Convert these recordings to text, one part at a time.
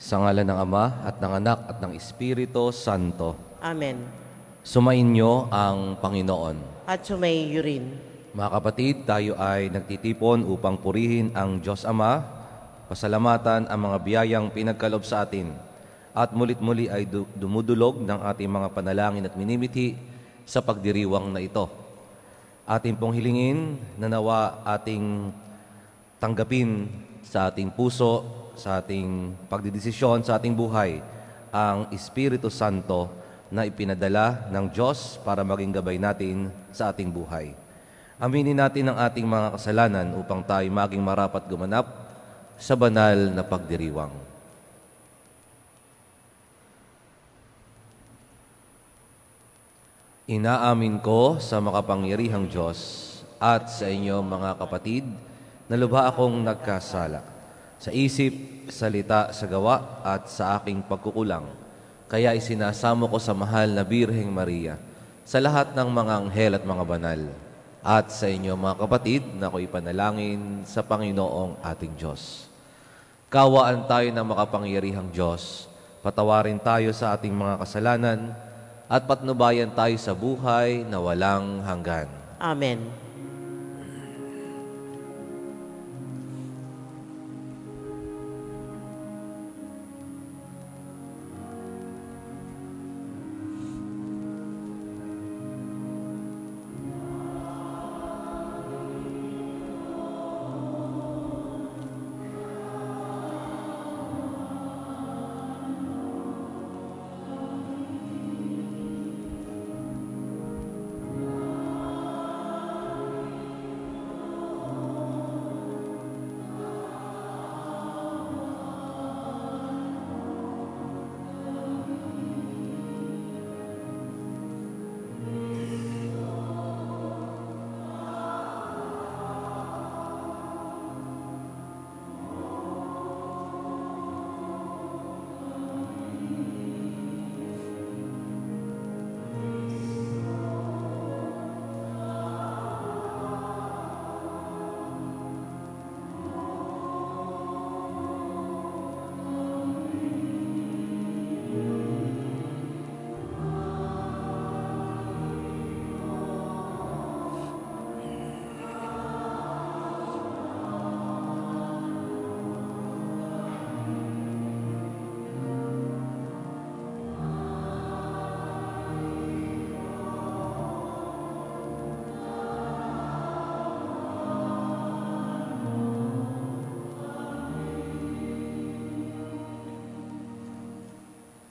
Sa ngalan ng Ama at ng Anak at ng Espiritu Santo. Amen. Sumainyo ang Panginoon. At sumaiyo rin. Mga kapatid, tayo ay nagtitipon upang purihin ang Diyos Ama, pasalamatan ang mga biyayang pinagkaloob sa atin, at mulit-muli ay dumudulog ng ating mga panalangin at minimithi sa pagdiriwang na ito. Ating pong hilingin na nawa ating tanggapin sa ating puso, sa ating pagdidesisyon, sa ating buhay, ang Espiritu Santo na ipinadala ng Diyos para maging gabay natin sa ating buhay. Aminin natin ang ating mga kasalanan upang tayo maging marapat gumanap sa banal na pagdiriwang. Inaamin ko sa makapangyarihang Diyos at sa inyo mga kapatid na lubha akong nagkasala sa isip, salita, sa gawa at sa aking pagkukulang. Kaya isinasamo ko sa mahal na Birheng Maria, sa lahat ng mga anghel at mga banal, at sa inyo mga kapatid na ako'y panalangin sa Panginoong ating Diyos. Kawaan tayo ng makapangyarihang Diyos, patawarin tayo sa ating mga kasalanan, at patnubayan tayo sa buhay na walang hanggan. Amen.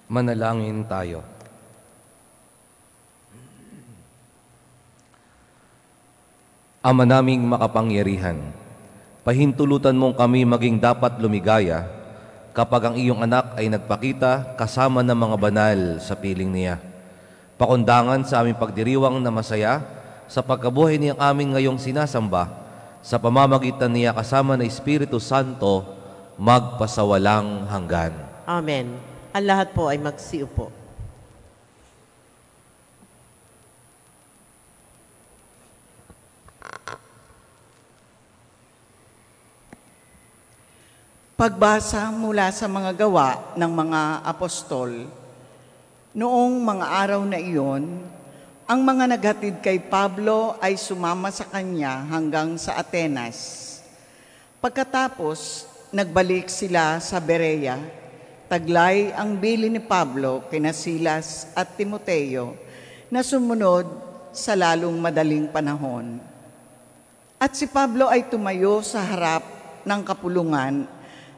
Manalangin tayo. Ama naming makapangyarihan, pahintulutan mong kami maging dapat lumigaya kapag ang iyong anak ay nagpakita kasama ng mga banal sa piling niya. Pakundangan sa aming pagdiriwang na masaya sa pagkabuhay niyang aming ngayong sinasamba, sa pamamagitan niya kasama ng Espiritu Santo, magpasawalang hanggan. Amen. Ang lahat po ay magsiupo. Pagbasa mula sa mga gawa ng mga apostol. Noong mga araw na iyon, ang mga naghatid kay Pablo ay sumama sa kanya hanggang sa Atenas. Pagkatapos, nagbalik sila sa Berea. Taglay ang bili ni Pablo kina Silas at Timoteo na sumunod sa lalong madaling panahon. At si Pablo ay tumayo sa harap ng kapulungan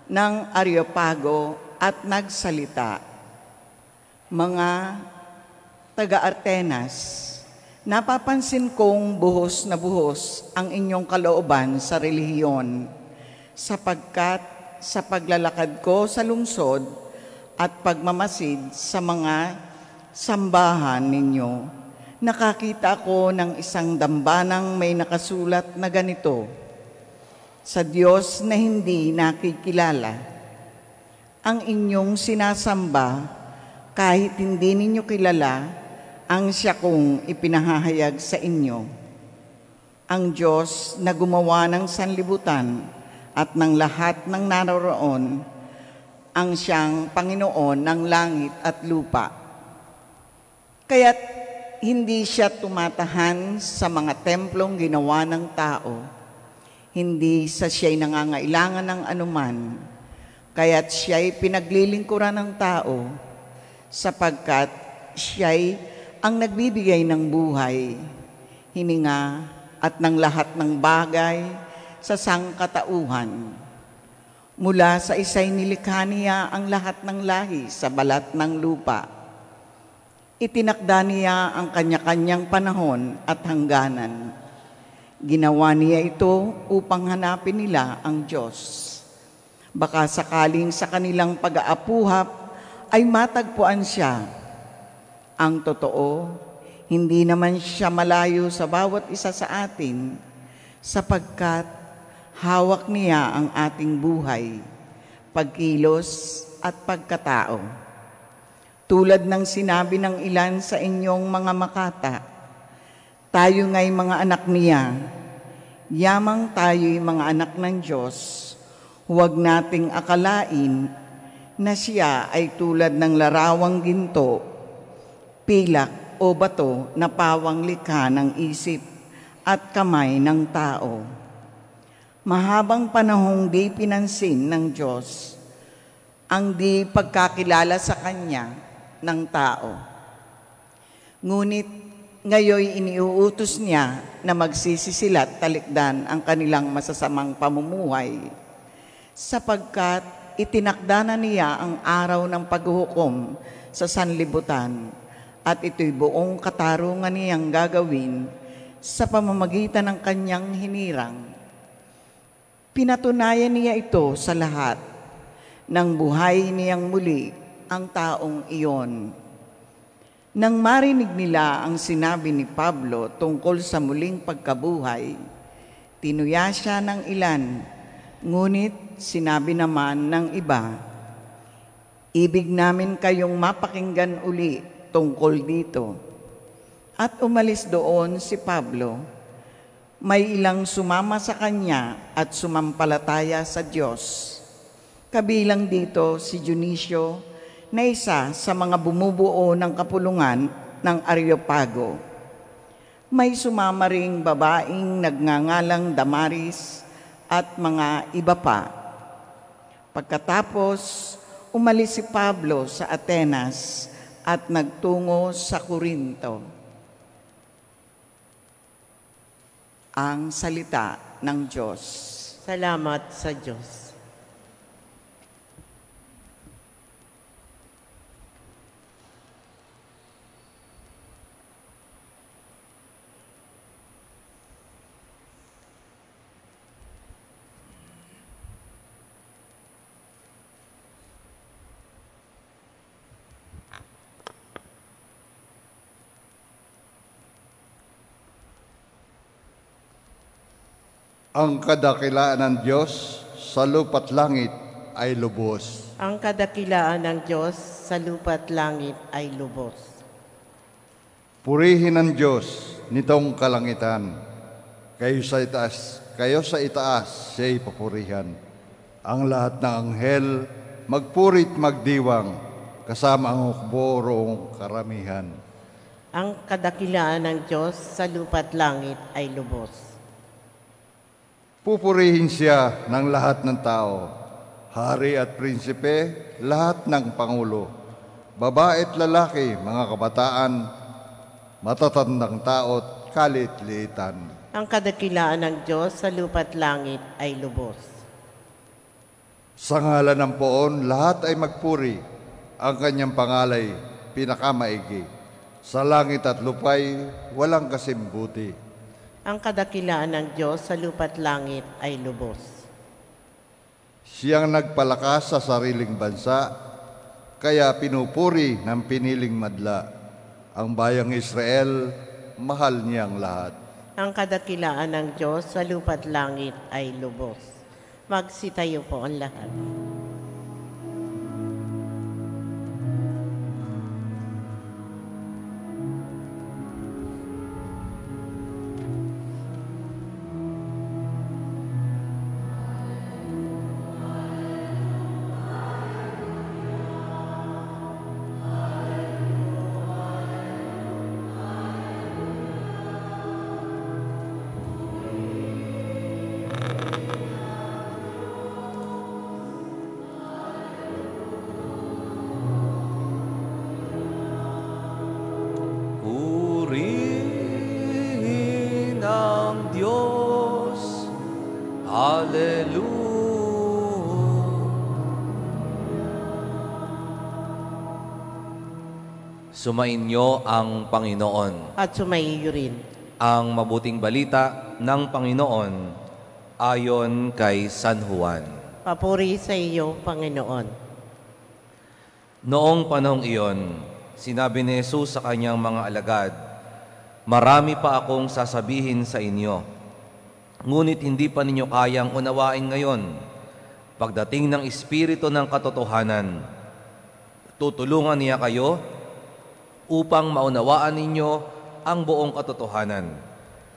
ng Areopago at nagsalita, "Mga taga-Atenas, napapansin kong buhos na buhos ang inyong kalooban sa relihiyon, sapagkat sa paglalakad ko sa lungsod at pagmamasid sa mga sambahan ninyo, nakakita ko ng isang dambanang may nakasulat na ganito, sa Diyos na hindi nakikilala. Ang inyong sinasamba, kahit hindi ninyo kilala, ang siya kong ipinahahayag sa inyo. Ang Diyos na gumawa ng sanlibutan at ng lahat ng naroroon, ang siyang Panginoon ng langit at lupa. Kaya't hindi siya tumatahan sa mga templong ginawa ng tao, hindi sa siya'y nangangailangan ng anuman, kaya't siya'y pinaglilingkuran ng tao, sapagkat siya'y ang nagbibigay ng buhay, hininga at ng lahat ng bagay sa sangkatauhan. Mula sa isa'y nilikha niya ang lahat ng lahi sa balat ng lupa. Itinakda niya ang kanya-kanyang panahon at hangganan. Ginawa niya ito upang hanapin nila ang Diyos. Baka sakaling sa kanilang pag-aapuhap ay matagpuan siya. Ang totoo, hindi naman siya malayo sa bawat isa sa atin, sapagkat hawak niya ang ating buhay, pagkilos at pagkatao. Tulad ng sinabi ng ilan sa inyong mga makata, tayo nga'y mga anak niya, yamang tayo'y mga anak ng Diyos, huwag nating akalain na siya ay tulad ng larawang ginto, pilak o bato na pawang likha ng isip at kamay ng tao. Mahabang panahong di pinansin ng Diyos ang di pagkakilala sa Kanya ng tao. Ngunit ngayoy iniuutos niya na magsisisilat talikdan ang kanilang masasamang pamumuhay, sapagkat itinakda na niya ang araw ng paghuhukom sa sanlibutan, at ito'y buong katarungan niyang gagawin sa pamamagitan ng Kanyang hinirang. Pinatunayan niya ito sa lahat nang buhay niyang muli ang taong iyon. Nang marinig nila ang sinabi ni Pablo tungkol sa muling pagkabuhay, tinuya siya ng ilan, ngunit sinabi naman ng iba, ibig namin kayong mapakinggan uli tungkol dito. At umalis doon si Pablo. May ilang sumama sa kanya at sumampalataya sa Diyos. Kabilang dito si Dionisio na isa sa mga bumubuo ng kapulungan ng Areopago. May sumama ring babaeng nagngangalang Damaris at mga iba pa. Pagkatapos, umalis si Pablo sa Atenas at nagtungo sa Corinto. Ang salita ng Diyos. Salamat sa Diyos. Ang kadakilaan ng Diyos sa lupa't langit ay lubos. Ang kadakilaan ng Diyos sa lupa't langit ay lubos. Purihin ang Diyos nitong kalangitan. Kayo sa itaas siya'y papurihan. Ang lahat ng anghel magpurit magdiwang, kasama ang hukbo karamihan. Ang kadakilaan ng Diyos sa lupa't langit ay lubos. Pupurihin siya ng lahat ng tao, hari at prinsipe, lahat ng pangulo, babae at lalaki, mga kabataan, matatandang tao at kalit-liitan. Ang kadakilaan ng Diyos sa lupa't langit ay lubos. Sa ngalan ng poon, lahat ay magpuri, ang kanyang pangalay, pinakamaigi. Sa langit at lupay, walang kasimbuti. Ang kadakilaan ng Diyos sa lupa't langit ay lubos. Siyang nagpalakas sa sariling bansa, kaya pinupuri ng piniling madla. Ang bayang Israel, mahal niyang lahat. Ang kadakilaan ng Diyos sa lupa't langit ay lubos. Magsitayo po ang lahat. Sumainyo ang Panginoon. At sumaiyo rin. Ang mabuting balita ng Panginoon ayon kay San Juan. Papuri sa iyo, Panginoon. Noong panahong iyon, sinabi ni Jesus sa kanyang mga alagad, "Marami pa akong sasabihin sa inyo, ngunit hindi pa ninyo kayang unawain ngayon. Pagdating ng Espiritu ng katotohanan, tutulungan niya kayo upang maunawaan ninyo ang buong katotohanan.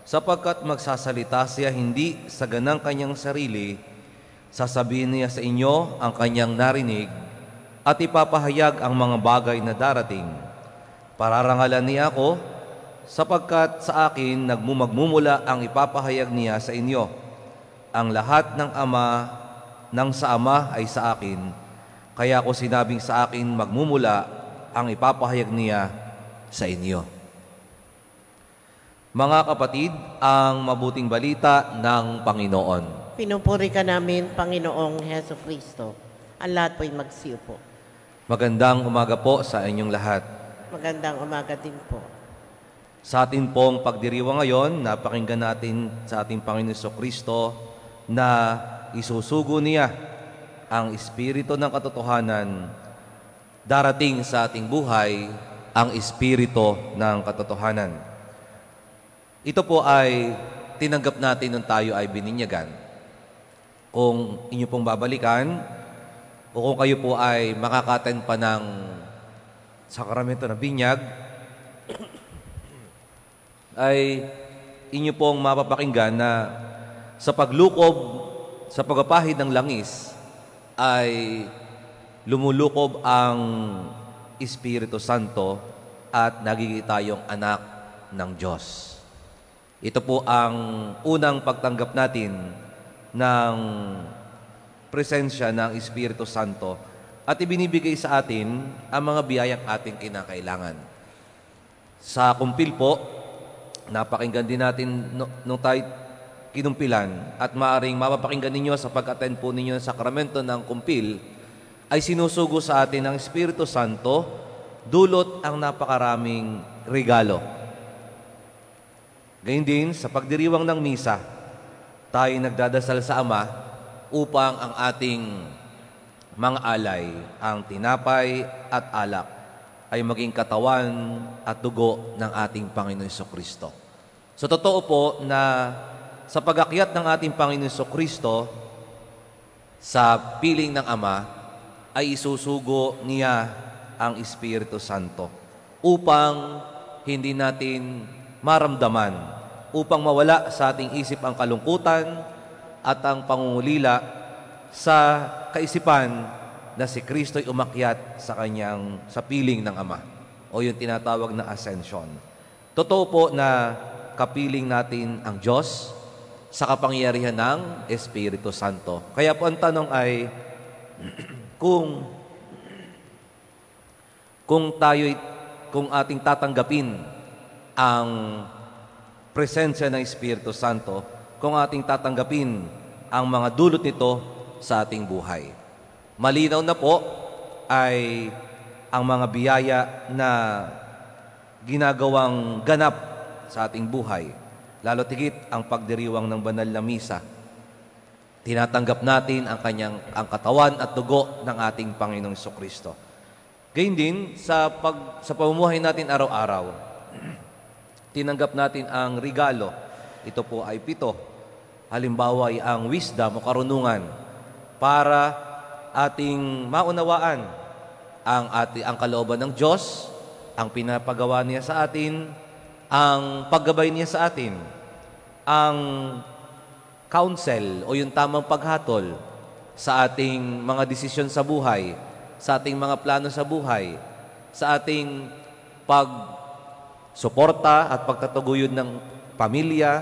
Sapagkat magsasalita siya hindi sa ganang kanyang sarili, sasabihin niya sa inyo ang kanyang narinig at ipapahayag ang mga bagay na darating. Pararangalan niya ako, sapagkat sa akin magmumula ang ipapahayag niya sa inyo. Ang lahat ng sa Ama ay sa akin, kaya ko sinabing sa akin magmumula ang ipapahayag niya sa inyo." Mga kapatid, ang mabuting balita ng Panginoon. Pinupuri ka namin, Panginoong Heso Kristo. Ang lahat po'y magsiupo. Magandang umaga po sa inyong lahat. Magandang umaga din po. Sa ating pong pagdiriwang ngayon, napakinggan natin sa ating Panginoon Kristo na isusugo niya ang Espiritu ng katotohanan. Darating sa ating buhay ang Espiritu ng katotohanan. Ito po ay tinanggap natin nung tayo ay bininyagan. Kung inyo pong babalikan, o kung kayo po ay makakaten pa ng sakramento na binyag, ay inyo pong mapapakinggan na sa paglukob, sa pagpapahid ng langis, ay lumulukob ang Espiritu Santo at nagiging tayong anak ng Diyos. Ito po ang unang pagtanggap natin ng presensya ng Espiritu Santo at ibinibigay sa atin ang mga biyayang ating kinakailangan. Sa kumpil po, napakinggan din natin nung tayo kinumpilan at maaring mapapakinggan ninyo sa pag-attend po ninyo sa sakramento ng kumpil, ay sinusugo sa atin ng Espiritu Santo, dulot ang napakaraming regalo. Gayun din, sa pagdiriwang ng misa, tayo nagdadasal sa Ama upang ang ating mga alay, ang tinapay at alak, ay maging katawan at dugo ng ating Panginoon Jesucristo. So totoo po na sa pag-akyat ng ating Panginoon Jesucristo sa piling ng Ama, ay isusugo niya ang Espiritu Santo upang hindi natin maramdaman, upang mawala sa ating isip ang kalungkutan at ang pangungulila sa kaisipan na si Kristo'y umakyat sa piling ng Ama o yung tinatawag na ascension. Totoo po na kapiling natin ang Diyos sa kapangyarihan ng Espiritu Santo. Kaya po ang tanong ay kung ating tatanggapin ang presensya ng Espiritu Santo, kung ating tatanggapin ang mga dulot nito sa ating buhay. Malinaw na po ay ang mga biyaya na ginagawang ganap sa ating buhay, lalo tigit ang pagdiriwang ng banal na misa. Tinatanggap natin ang katawan at dugo ng ating Panginoong Jesucristo. Gayun din, sa pamumuhay natin araw-araw, tinanggap natin ang regalo. Ito po ay 7. Halimbawa ay ang wisdom o karunungan para ating maunawaan ang kalooban ng Diyos, ang pinapagawa niya sa atin, ang paggabay niya sa atin, ang counsel o yung tamang paghatol sa ating mga desisyon sa buhay, sa ating mga plano sa buhay, sa ating pagsuporta at pagtataguyod ng pamilya,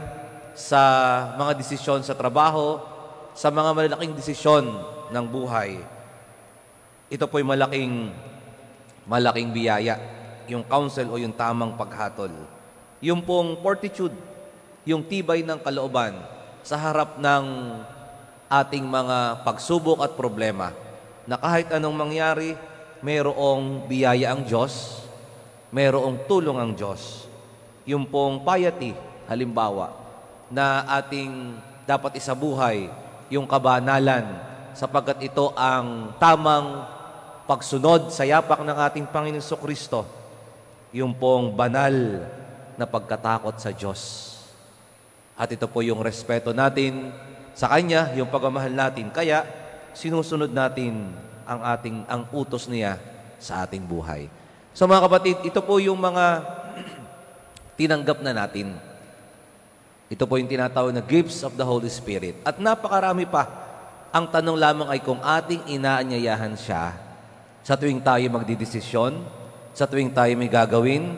sa mga desisyon sa trabaho, sa mga malalaking desisyon ng buhay. Ito po'y malaking biyaya, yung counsel o yung tamang paghatol. Yung pong fortitude, yung tibay ng kalooban sa harap ng ating mga pagsubok at problema, na kahit anong mangyari, mayroong biyaya ang Diyos mayroong tulong ang Diyos. Yung pong piety, halimbawa, na ating dapat isabuhay, yung kabanalan, sapagkat ito ang tamang pagsunod sa yapak ng ating Panginoon Kristo, yung pong banal na pagkatakot sa Diyos. At ito po yung respeto natin sa Kanya, yung pagmamahal natin. Kaya, sinusunod natin ang utos niya sa ating buhay. So mga kapatid, ito po yung mga tinanggap na natin. Ito po yung tinatawag na gifts of the Holy Spirit. At napakarami pa. Ang tanong lamang ay kung ating inaanyayahan siya sa tuwing tayo magdidesisyon, sa tuwing tayo may gagawin,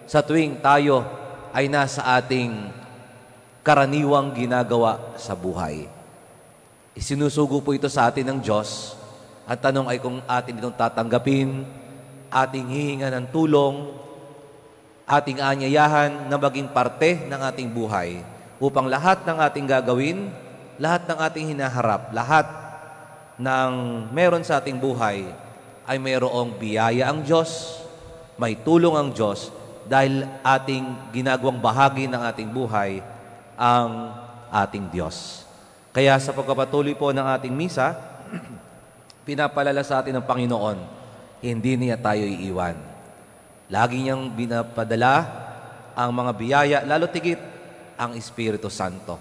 sa tuwing tayo ay nasa ating karaniwang ginagawa sa buhay. Isinusugo po ito sa atin ng Diyos. Ang tanong ay kung atin itong tatanggapin, ating hihinga ng tulong, ating aanyayahan na maging parte ng ating buhay upang lahat ng ating gagawin, lahat ng ating hinaharap, lahat ng meron sa ating buhay ay mayroong biyaya ang Diyos, may tulong ang Diyos dahil ating ginagawang bahagi ng ating buhay ang ating Diyos. Kaya sa pagpapatuloy po ng ating misa, pinapalala sa atin ng Panginoon, hindi niya tayo iiwan. Lagi niyang binapadala ang mga biyaya, lalo tigit ang Espiritu Santo.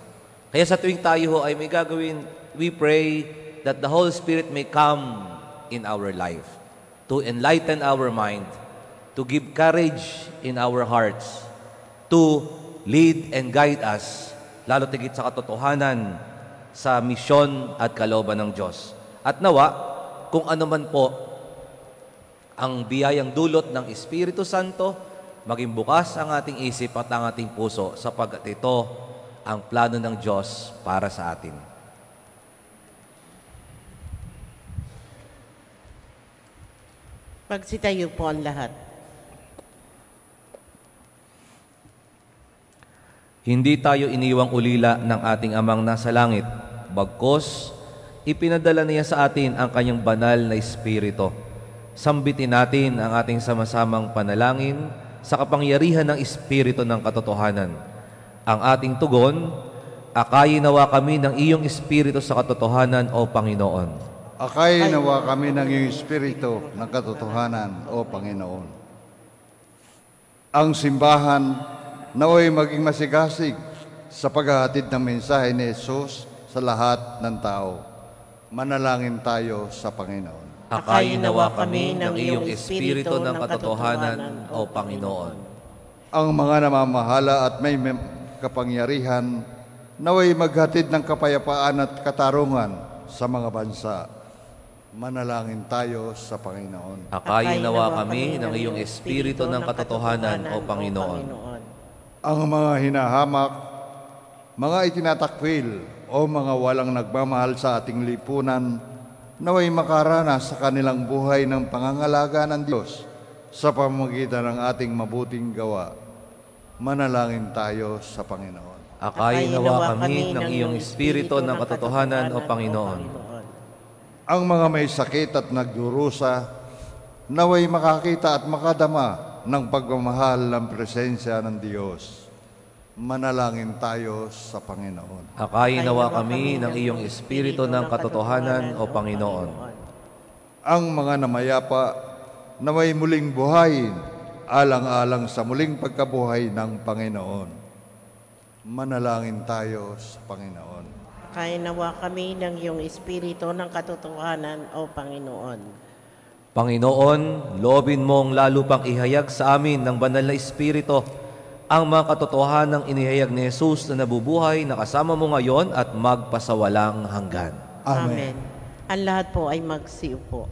Kaya sa tuwing tayo ay may gagawin, we pray that the Holy Spirit may come in our life to enlighten our mind, to give courage in our hearts, to lead and guide us, lalo tigit sa katotohanan, sa misyon at kalooban ng Diyos. At nawa, kung ano man po ang biyayang dulot ng Espiritu Santo, maging bukas ang ating isip at ang ating puso sapagkat ito ang plano ng Diyos para sa atin. Magsitayo po ang lahat. Hindi tayo iniwang ulila ng ating Amang nasa langit, bagkus ipinadala niya sa atin ang kanyang banal na Espiritu. Sambitin natin ang ating sama-samang panalangin sa kapangyarihan ng Espiritu ng katotohanan. Ang ating tugon, akayin nawa kami ng iyong Espiritu sa katotohanan, O Panginoon. Akayin nawa kami ng iyong Espiritu ng katotohanan, O Panginoon. Ang simbahan naway maging masigasig sa paghahatid ng mensahe ni Jesus sa lahat ng tao. Manalangin tayo sa Panginoon. Akayin nawa kami ng iyong Espiritu ng katotohanan, O Panginoon. Ang mga namamahala at may kapangyarihan naway maghatid ng kapayapaan at katarungan sa mga bansa. Manalangin tayo sa Panginoon. Akayin nawa kami ng iyong Espiritu ng katotohanan, O Panginoon. Ang mga hinahamak, mga itinatakwil o mga walang nagmamahal sa ating lipunan, naway makaranas sa kanilang buhay ng pangangalaga ng Diyos sa pamamagitan ng ating mabuting gawa. Manalangin tayo sa Panginoon. Akayin nawa kami ng iyong Espiritu ng katotohanan, O Panginoon. Ang mga may sakit at nagdurusa, naway makakita at makadama ng pagmamahal ng presensya ng Diyos. Manalangin tayo sa Panginoon. Akayin nawa kami ng iyong Espiritu ng katotohanan, O Panginoon. Ang mga namayapa, naway muling buhayin, alang-alang sa muling pagkabuhay ng Panginoon. Manalangin tayo sa Panginoon. Akayin nawa kami ng iyong Espiritu ng katotohanan, O Panginoon. Panginoon, loobin mong lalo pang ihayag sa amin ng banal na Espiritu ang mga katotohanang inihayag ni Jesus na nabubuhay na kasama mo ngayon at magpasawalang hanggan. Amen. Ang lahat po ay magsiupo.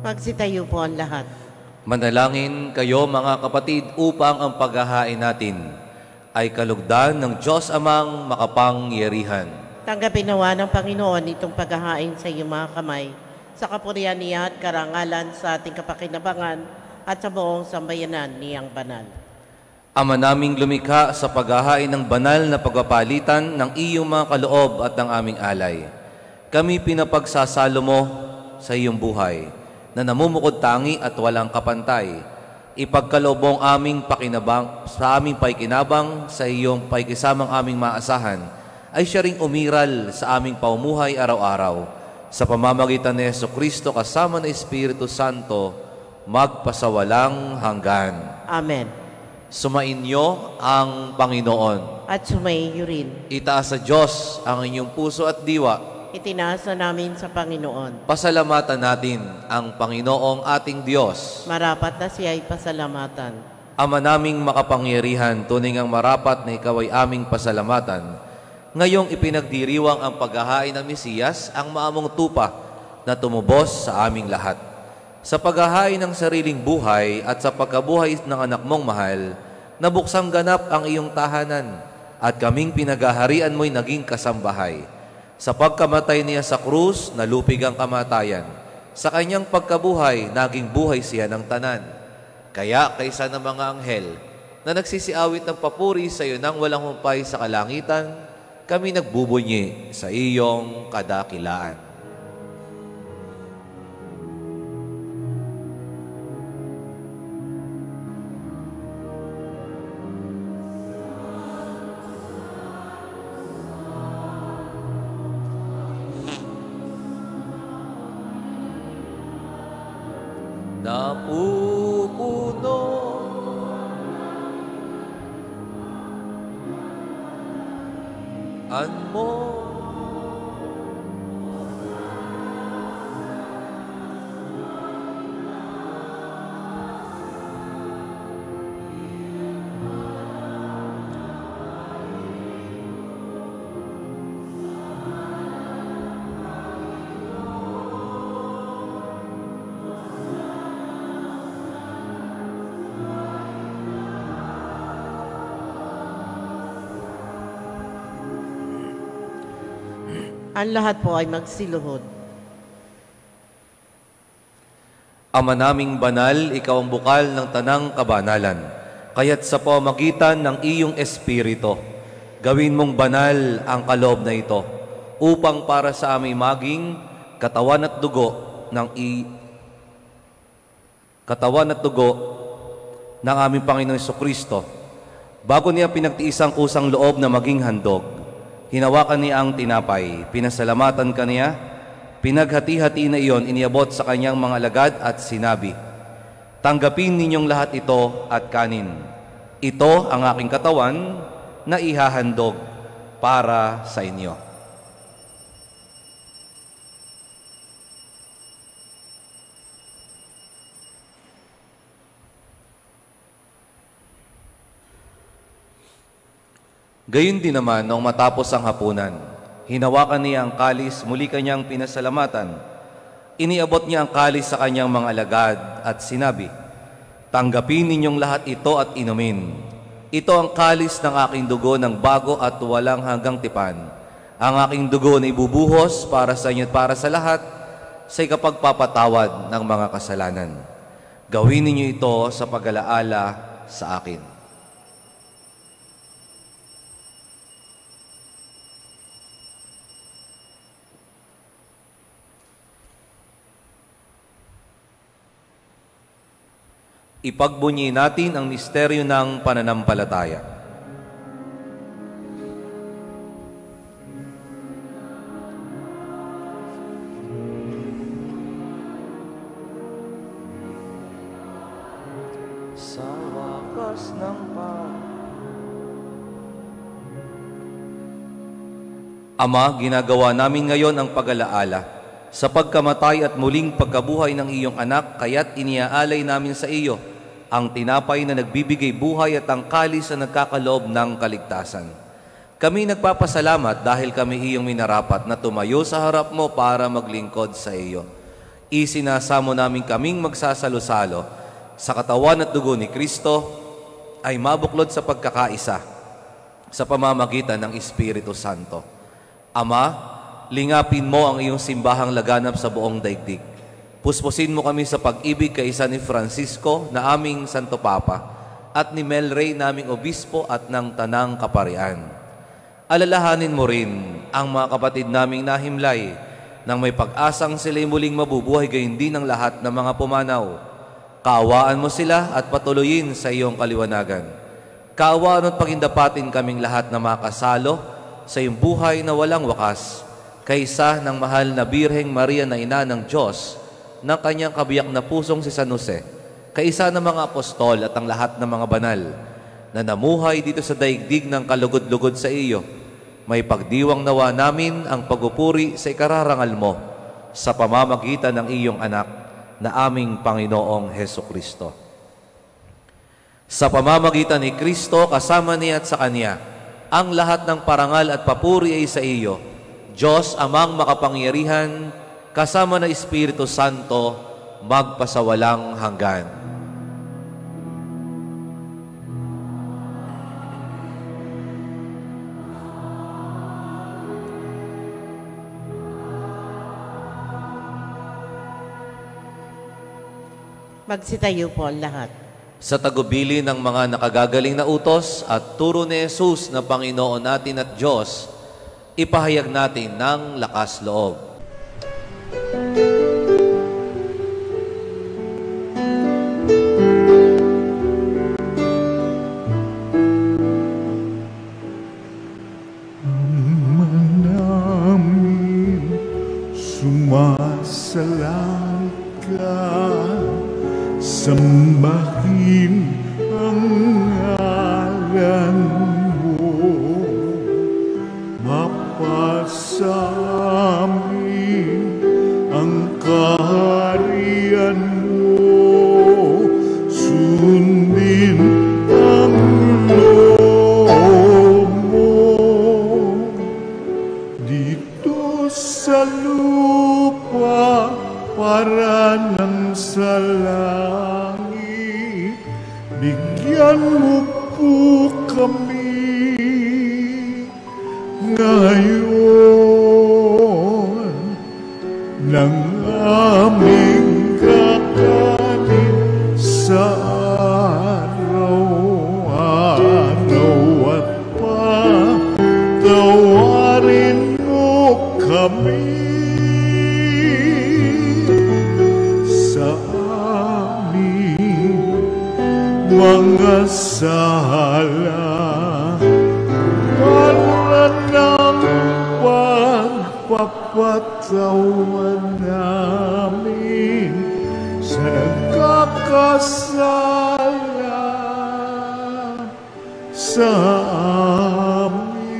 Magsitayo po ang lahat. Manalangin kayo mga kapatid upang ang paghahain natin ay kalugdan ng Diyos Amang makapangyarihan. Tanggapin nawa ng Panginoon itong paghahain sa iyong mga kamay, sa kapurihan niya at karangalan sa ating kapakinabangan at sa buong sambayanan niyang banal. Ama naming lumikha sa paghahain ng banal na pagpapalitan ng iyong mga kaloob at ng aming alay. Kami pinapagsasalo mo sa iyong buhay na namumukod tangi at walang kapantay. Ipagkaloob aming pakinabang sa aming paikinabang sa iyong paikisamang aming maasahan ay siya ring umiral sa aming paumuhay araw-araw. Sa pamamagitan ni Jesucristo kasama ng Espiritu Santo, magpasawalang hanggan. Amen. Sumainyo ang Panginoon. At sumaiyo rin. Itaas sa Diyos ang inyong puso at diwa. Itinaasa namin sa Panginoon. Pasalamatan natin ang Panginoong ating Diyos. Marapat na siya ay pasalamatan. Ama naming makapangyarihan, tunay ngang marapat na ikaw ay aming pasalamatan. Ngayong ipinagdiriwang ang paghahain ng Mesiyas, ang maamong tupa na tumubos sa aming lahat. Sa paghahain ng sariling buhay at sa pagkabuhay ng anak mong mahal, nabuksang ganap ang iyong tahanan at kaming pinaghaharian mo'y naging kasambahay. Sa pagkamatay niya sa krus, nalupig ang kamatayan. Sa kanyang pagkabuhay, naging buhay siya ng tanan. Kaya kaysa ng mga anghel na nagsisiawit ng papuri sa iyo nang walang humpay sa kalangitan, kami nagbubunyi sa iyong kadakilaan. Napupuno mo Ang lahat po ay magsiluhod. Ama naming banal, ikaw ang bukal ng tanang kabanalan. Kaya't sa pamamagitan ng iyong Espiritu, gawin mong banal ang kaloob na ito upang para sa aming maging katawan at dugo ng aming Panginoong Jesucristo. Bago niya pinagtiisang kusang loob na maging handog, hinawakan niya ang tinapay, pinasalamatan ka niya, pinaghati-hati na iyon, iniabot sa kanyang mga alagad at sinabi, "Tanggapin ninyong lahat ito at kanin. Ito ang aking katawan na ihahandog para sa inyo." Gayon din naman, nung matapos ang hapunan, hinawakan niya ang kalis, muli kanyang pinasalamatan. Iniabot niya ang kalis sa kanyang mga alagad at sinabi, "Tanggapin ninyong lahat ito at inumin. Ito ang kalis ng aking dugo ng bago at walang hanggang tipan. Ang aking dugo na ibubuhos para sa inyo at para sa lahat sa ikapagpapatawad ng mga kasalanan. Gawin ninyo ito sa pag-alaala sa akin." Ipagbunyi natin ang misteryo ng pananampalataya. Sa wakas ng Ama, ginagawa namin ngayon ang pag-alaala sa pagkamatay at muling pagkabuhay ng iyong anak, kaya't iniaalay namin sa iyo ang tinapay na nagbibigay buhay at ang kalis na nagkakaloob ng kaligtasan. Kami nagpapasalamat dahil kami iyong minarapat na tumayo sa harap mo para maglingkod sa iyo. Isinasamo namin kaming magsasalo-salo sa katawan at dugo ni Kristo ay mabuklod sa pagkakaisa sa pamamagitan ng Espiritu Santo. Ama, lingapin mo ang iyong simbahang laganap sa buong daigdig. Puspusin mo kami sa pag-ibig kaisa ni Francisco na aming Santo Papa at ni Melray naming Obispo at ng Tanang Kaparian. Alalahanin mo rin ang mga kapatid naming nahimlay nang may pag-asang sila'y muling mabubuhay gayon din ang lahat ng mga pumanaw. Kaawaan mo sila at patuloyin sa iyong kaliwanagan. Kaawaan at pagindapatin kaming lahat na makasalo sa iyong buhay na walang wakas, kaysa ng mahal na Birheng Maria na Ina ng Diyos, ng kanyang kabiyak na pusong si San Jose, kaisa ng mga apostol at ang lahat ng mga banal na namuhay dito sa daigdig ng kalugod-lugod sa iyo. May pagdiwang nawa namin ang pagpupuri sa ikararangal mo sa pamamagitan ng iyong anak na aming Panginoong Hesukristo. Sa pamamagitan ni Kristo, kasama niya at sa Kanya, ang lahat ng parangal at papuri ay sa iyo, Diyos Amang makapangyarihan, kasama na Espiritu Santo, magpasawalang hanggan. Magsitayo po ang lahat. Sa tagubili ng mga nakagagaling na utos at turo ni Jesus na Panginoon natin at Diyos, ipahayag natin ng lakas loob. Sumasalang ka, sambahin ang ngalan mo, mapasamin ang kaharian mo, sundin ang loob mo dito sa lupa para ng sa langit. Bigyan mo po kami ngayon ng aming kakanin sa araw-araw at patawarin mo kami sa aming mga sala, para ng pagpapatawan namin sa nagkakasala sa amin,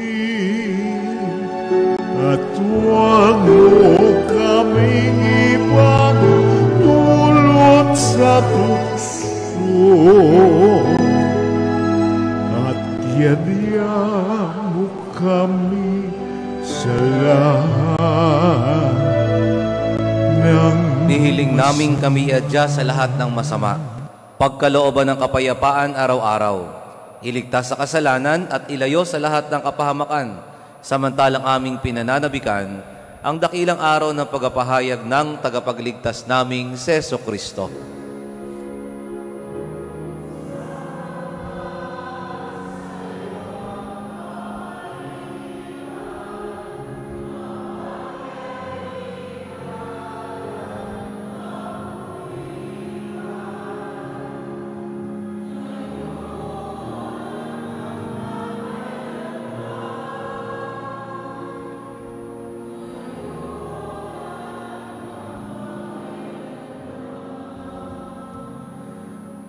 at huwag mo kaming ipagdulot sa tukso, at yadya mo kami sa lahat ng Nihiling naming kami iadya sa lahat ng masama, pagkalooban ng kapayapaan araw-araw, iligtas sa kasalanan at ilayo sa lahat ng kapahamakan, samantalang aming pinananabikan ang dakilang araw ng pagpapahayag ng tagapagligtas naming si Jesucristo.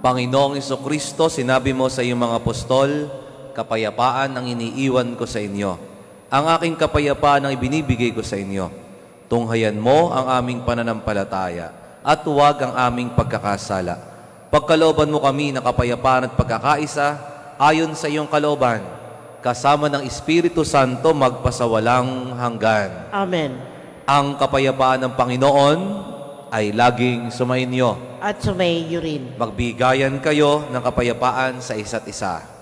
Panginoong Jesucristo, sinabi mo sa iyong mga apostol, kapayapaan ang iniiwan ko sa inyo. Ang aking kapayapaan ang ibinibigay ko sa inyo. Tunghayan mo ang aming pananampalataya at huwag ang aming pagkakasala. Pagkalooban mo kami ng kapayapaan at pagkakaisa ayon sa iyong kalooban, kasama ng Espiritu Santo magpasawalang hanggan. Amen. Ang kapayapaan ng Panginoon ay laging sumainyo. at sumayo rin. Magbigayan kayo ng kapayapaan sa isa't isa.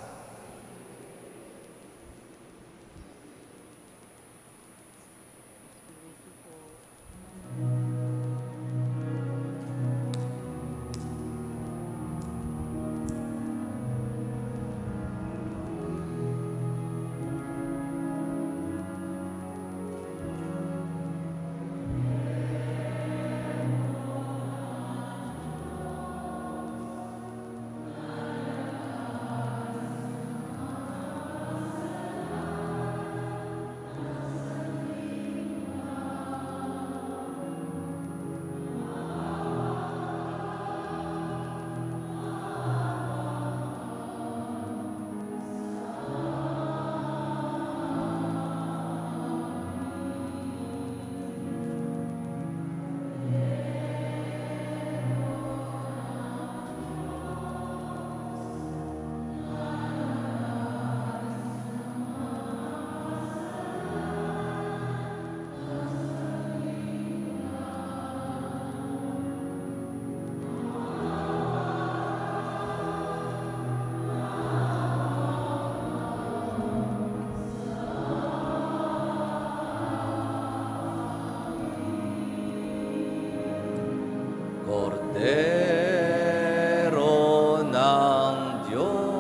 Cordero ng Diyos.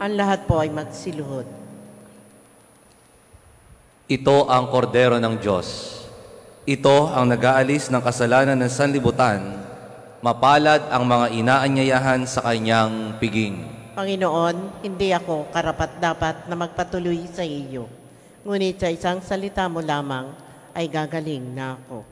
Ang lahat po ay magsiluhod. Ito ang kordero ng Diyos. Ito ang nag-aalis ng kasalanan ng sanlibutan. Mapalad ang mga inaanyayahan sa kanyang piging. Panginoon, hindi ako karapat-dapat na magpatuloy sa iyo. Ngunit sa isang salita mo lamang ay gagaling na ako.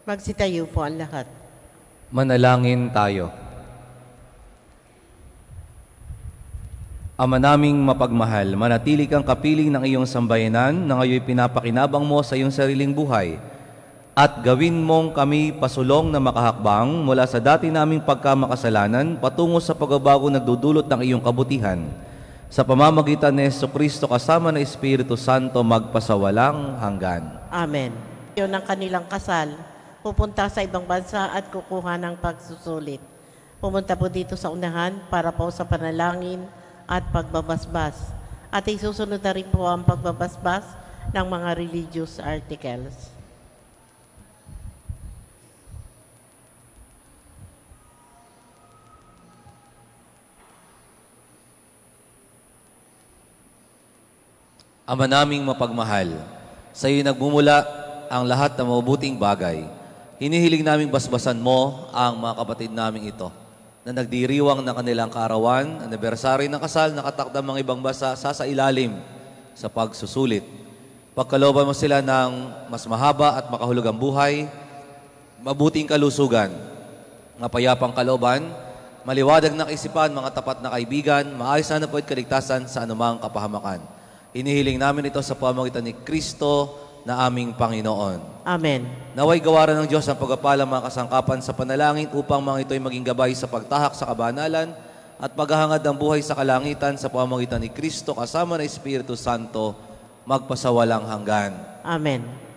Magsitayo po ang lahat. Manalangin tayo. Ama naming mapagmahal, manatili kang kapiling ng iyong sambayanan na ngayon pinapakinabang mo sa iyong sariling buhay at gawin mong kami pasulong na makahakbang mula sa dati naming pagkamakasalanan patungo sa pagbabago nagdudulot ng iyong kabutihan. Sa pamamagitan ni Jesucristo kasama ng Espiritu Santo magpasawalang hanggan. Amen. Yun ang kanilang kasal, pupunta sa ibang bansa at kukuha ng pagsusulit. Pumunta po dito sa unahan para po sa panalangin at pagbabasbas. At isusunod na rin po ang pagbabasbas ng mga religious articles. Ama naming mapagmahal, sa iyo nagmumula ang lahat ng mabubuting bagay. Hinihiling naming basbasan mo ang mga kapatid naming ito na nagdiriwang ng kanilang kaarawan, anibersary ng kasal, nakatakdang mga ibang bansa sa ilalim sa pagsusulit. Pagkalooban mo sila ng mas mahaba at makahulugang buhay, mabuting kalusugan, mapayapang kalooban, maliwadag na kaisipan, mga tapat na kaibigan, maayos na po at kaligtasan sa anumang kapahamakan. Hinihiling namin ito sa pamamagitan ni Kristo na aming Panginoon. Amen. Naway gawaran ng Diyos ang pagpapala mga kasangkapan sa panalangin upang mga ito'y maging gabay sa pagtahak sa kabanalan at paghahangad ng buhay sa kalangitan sa pamamagitan ni Kristo kasama ng Espiritu Santo magpasawalang hanggan. Amen.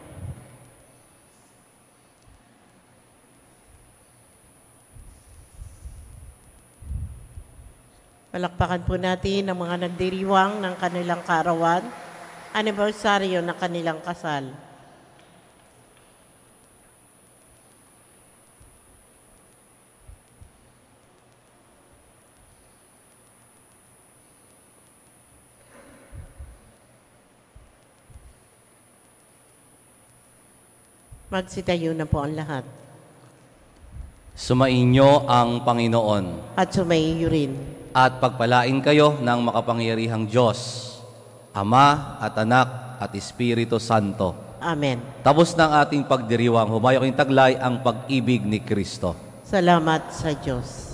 Palakpakan po natin ang mga nagdiriwang ng kanilang kaarawan, anibersaryo ng kanilang kasal. Magsitayo na po ang lahat. Sumainyo ang Panginoon At sumaiyo rin. at pagpalain kayo ng makapangyarihang Diyos, Ama at Anak at Espiritu Santo. Amen. Tapos ng ating pagdiriwang, humayo kayong taglay ang pag-ibig ni Kristo. Salamat sa Diyos.